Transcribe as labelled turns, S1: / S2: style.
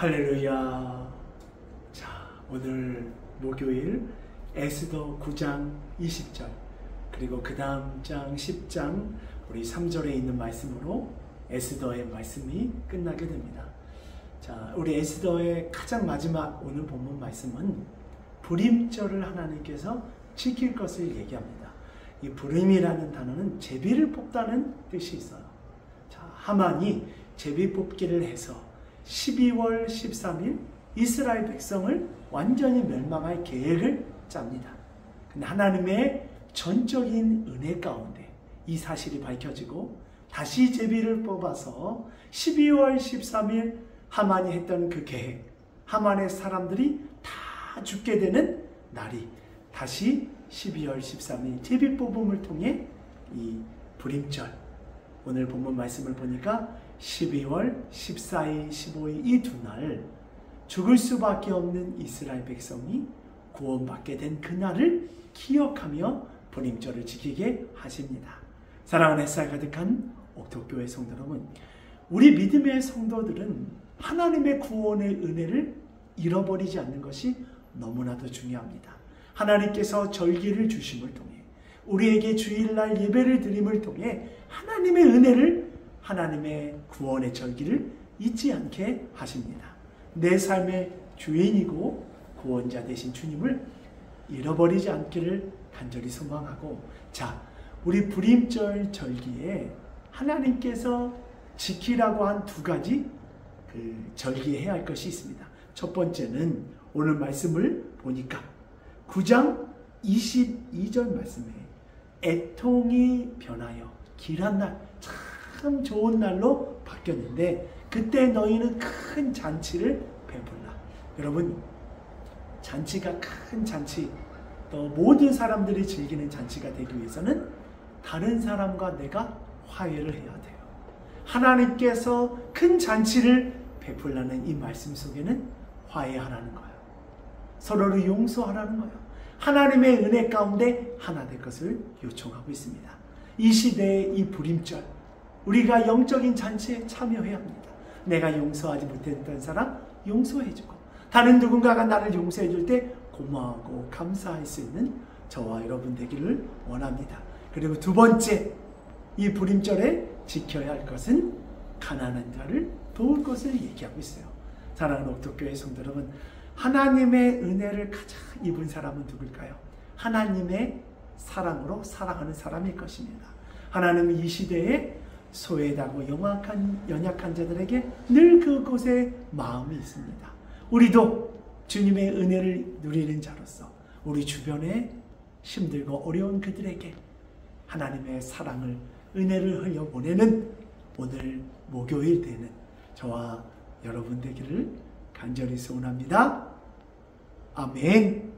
S1: 할렐루야. 자, 오늘 목요일 에스더 9장 20절 그리고 그 다음 장 10장 우리 3절에 있는 말씀으로 에스더의 말씀이 끝나게 됩니다. 자, 우리 에스더의 가장 마지막 오늘 본문 말씀은 불임절을 하나님께서 지킬 것을 얘기합니다. 이 불임이라는 단어는 제비를 뽑다는 뜻이 있어요. 자, 하만이 제비 뽑기를 해서 12월 13일 이스라엘 백성을 완전히 멸망할 계획을 짭니다. 근데 하나님의 전적인 은혜 가운데 이 사실이 밝혀지고 다시 제비를 뽑아서 12월 13일 하만이 했던 그 계획, 하만의 사람들이 다 죽게 되는 날이 다시 12월 13일 제비 뽑음을 통해 이 불임절, 오늘 본문 말씀을 보니까 12월 14일, 15일 이 두 날 죽을 수밖에 없는 이스라엘 백성이 구원받게 된 그날을 기억하며 불임절을 지키게 하십니다. 사랑하는 햇살 가득한 옥토교회 성도 여러분, 우리 믿음의 성도들은 하나님의 구원의 은혜를 잃어버리지 않는 것이 너무나도 중요합니다. 하나님께서 절기를 주심을 통해 우리에게 주일날 예배를 드림을 통해 하나님의 은혜를, 하나님의 구원의 절기를 잊지 않게 하십니다. 내 삶의 주인이고 구원자 되신 주님을 잃어버리지 않기를 간절히 소망하고, 자, 우리 불임절 절기에 하나님께서 지키라고 한 두 가지 절기해야 할 것이 있습니다. 첫 번째는 오늘 말씀을 보니까 9장 22절 말씀에 애통이 변하여 길한 날, 참 좋은 날로 바뀌었는데 그때 너희는 큰 잔치를 베풀라. 여러분, 잔치가 큰 잔치, 또 모든 사람들이 즐기는 잔치가 되기 위해서는 다른 사람과 내가 화해를 해야 돼요. 하나님께서 큰 잔치를 베풀라는 이 말씀 속에는 화해하라는 거예요. 서로를 용서하라는 거예요. 하나님의 은혜 가운데 하나 될 것을 요청하고 있습니다. 이 시대의 이 불임절, 우리가 영적인 잔치에 참여해야 합니다. 내가 용서하지 못했던 사람 용서해주고, 다른 누군가가 나를 용서해줄 때 고마워하고 감사할 수 있는 저와 여러분 되기를 원합니다. 그리고 두 번째, 이 불임절에 지켜야 할 것은 가난한 자를 도울 것을 얘기하고 있어요. 사랑하는 옥토교회 성도 여러분, 하나님의 은혜를 가장 입은 사람은 누굴까요? 하나님의 사랑으로 사랑하는 사람일 것입니다. 하나님은 이 시대에 소외하고 연약한 자들에게 늘 그곳에 마음이 있습니다. 우리도 주님의 은혜를 누리는 자로서 우리 주변에 힘들고 어려운 그들에게 하나님의 사랑을, 은혜를 흘려보내는 오늘 목요일 되는 저와 여러분 되기를 간절히 소원합니다. 아멘.